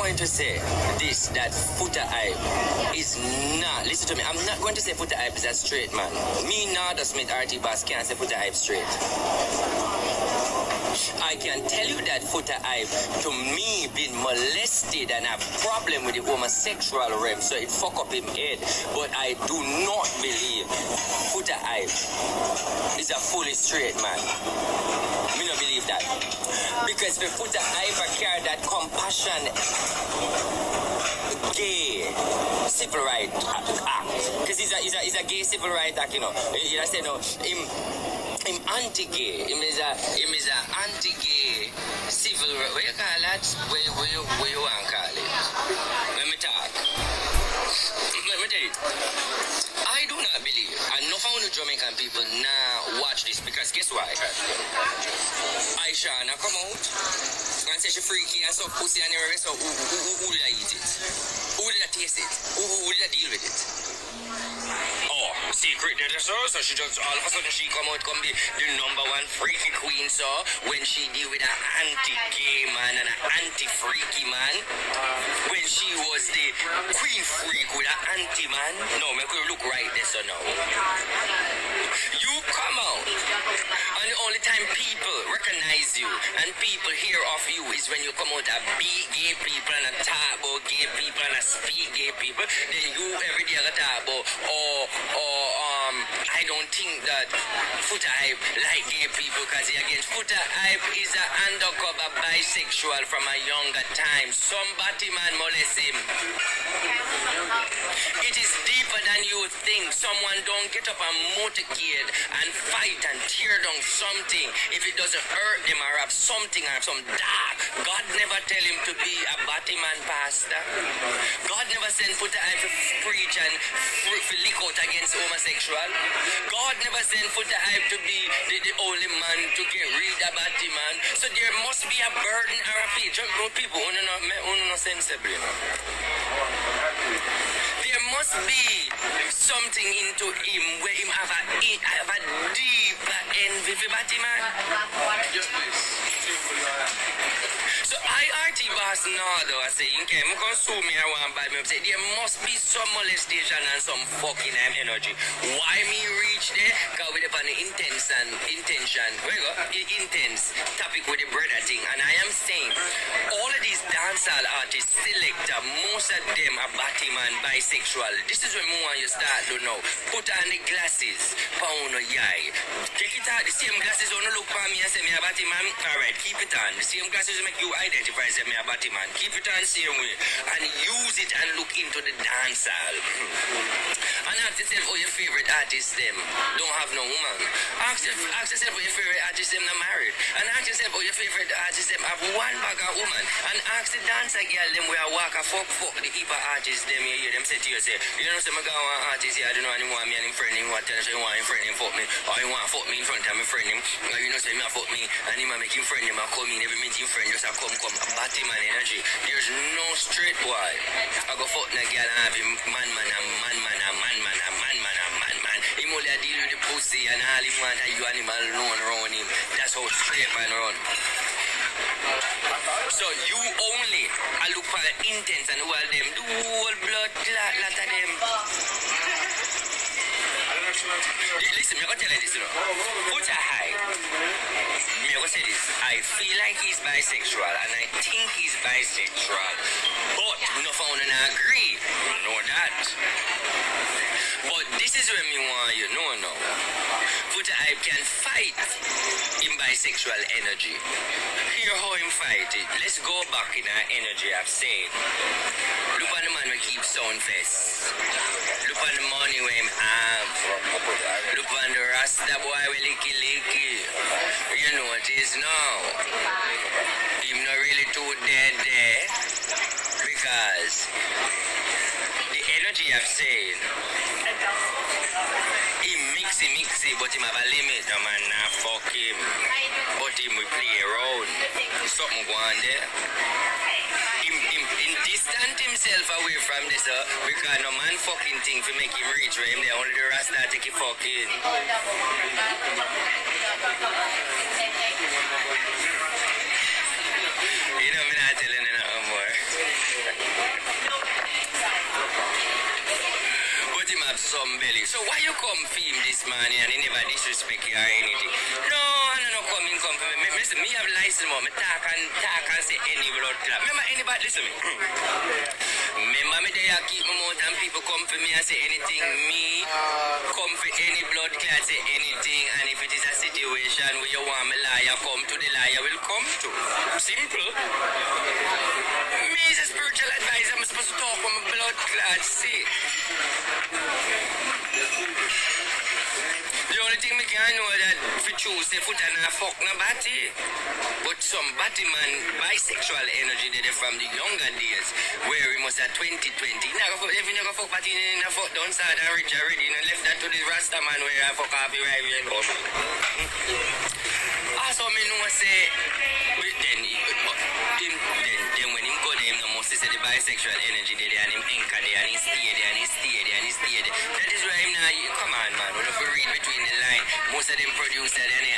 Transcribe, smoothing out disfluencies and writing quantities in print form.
going to say this, that Foota hype is not, listen to me, I'm not going to say Foota hype is a straight man. Me, Nada Smith, RT Boss, can't say Foota hype straight. I can tell you that Foota hype, to me, been molested and have problem with the homosexual realm, so it fuck up him head. But I do not believe Foota hype is a fully straight man. Me not believe that. Because the Foota hype carry that compassion, gay civil right act. Because he's a gay civil right act, you know. You know, say no, him anti-gay. Him is a anti-gay civil. What you call that? Where you want to call it? Let me talk. Let me tell you. I do not believe, and no found Jamaican people now watch this, because guess why? Aisha now come out and say she freaky and so pussy and everything. So who did I eat it? Who did I taste it? Who did I deal with it? Oh, secret did so she just all of a sudden she come out, come be the #1 freaky queen. So when she deal with an anti-gay man and an anti-freaky man, when she was the queen freak with an anti-man, no, make we look right there, so now you come out, and the only time people recognize you and people hear of you is when you come out and beat gay people and talk about gay people and speak gay people. Then you every day talk about I don't think that Foota hype like gay people, because again Foota hype is an undercover bisexual from a younger time. Somebody man molest him. It is deeper than you think. Someone don't get up and motorcade and fight and tear down something if it doesn't hurt them or have something or some dark. God never tell him to be a Batman pastor. God never sent Foota hype to preach and lick out against homosexual. God never sent Foota hype to be the only man to get rid of Batman. So there must be a burden or a page. People who not sensible, you know. There must be something into him where him have a deep envy for Batman. Yes, please. So RT Boss Nardo, I say, okay, I'm going to sue me, I want to buy me. I say, there must be some molestation and some fucking energy. Why me reach there? Because we have an intense topic with the brother thing. And I am saying, all of these dancehall artists, selector, most of them are Batman, bisexual. This is when we want you start to know. Put on the glasses, pound or yai. Take it out, the same glasses on look for me and say me a Batman. Alright, keep it on. The same glasses make you identify say me a Batman. Keep it on same way. And use it and look into the dancehall. And ask yourself who your favorite artist them don't have no woman. Ask yourself who your favorite artist them not married. And ask yourself who your favorite artist them have one bag of woman. And ask the dancer girl them where walk a fuck the heap of artists them you hear them say to you say, you know say my guy want artist here, I don't know anyone me and him friend him what tell us he want him friend him fuck me. Or he want fuck me in front of me friend him. Or you know say me a fuck me and him a make him friend him and come in every minute him friend just a come Batman energy. There's no straight boy. I go fuck na girl and have him man. Him only a deal with the pussy and all him want you animal alone around him. That's how straight man run. So you only look for intense and all them do whole blood clot lot of them. Listen, me go tell you this, you know. Foota hype. Me go say this. I feel like he's bisexual and I think he's bisexual. But no found and agree. Know that. But this is when me want you know now. Foota hype can fight in bisexual energy. Hear how him fight it. Let's go back in our energy I've said. Look on the man who keeps sound fest. Look on the money where him have. Look on the Rasta boy with licky. You know what it is now. Him not really too dead there. Because the energy I've said, he mixy, but him have a limit. No man, nah, fuck him. But him will play around. Something go on there. Him distant himself away from this, because no man fucking thing to make him reach where him there. Only the Rasta take it fucking. You know, me not telling you nothing more. some belly. So why you come film this morning and he never disrespect you or anything? No, I don't come in, come for me. Listen, me have license, more. Me talk and say any blood clot. Remember anybody, listen me. Remember me there keep my mouth and people come for me and say anything. Me come for any blood clot, say anything. And if it is a situation where you want me liar, come to the liar will come to. Simple. Me is a spiritual advisor. I'm supposed to talk with my blood clot, see. The only thing me can know that if you choose say Foota na fuck na body. But some body man, bisexual energy there from the younger days where we must have 2020. Now if you never fuck body in a fuck down sad and rich already, you left that to the Rasta man where I fuck off the rival and come. Also me know say then when him go there, him no must say the bisexual energy there and him anchor there and he stay there and he stay there and he stay there. That is why him now, come on man, we have to read between the line. Most of them producers and they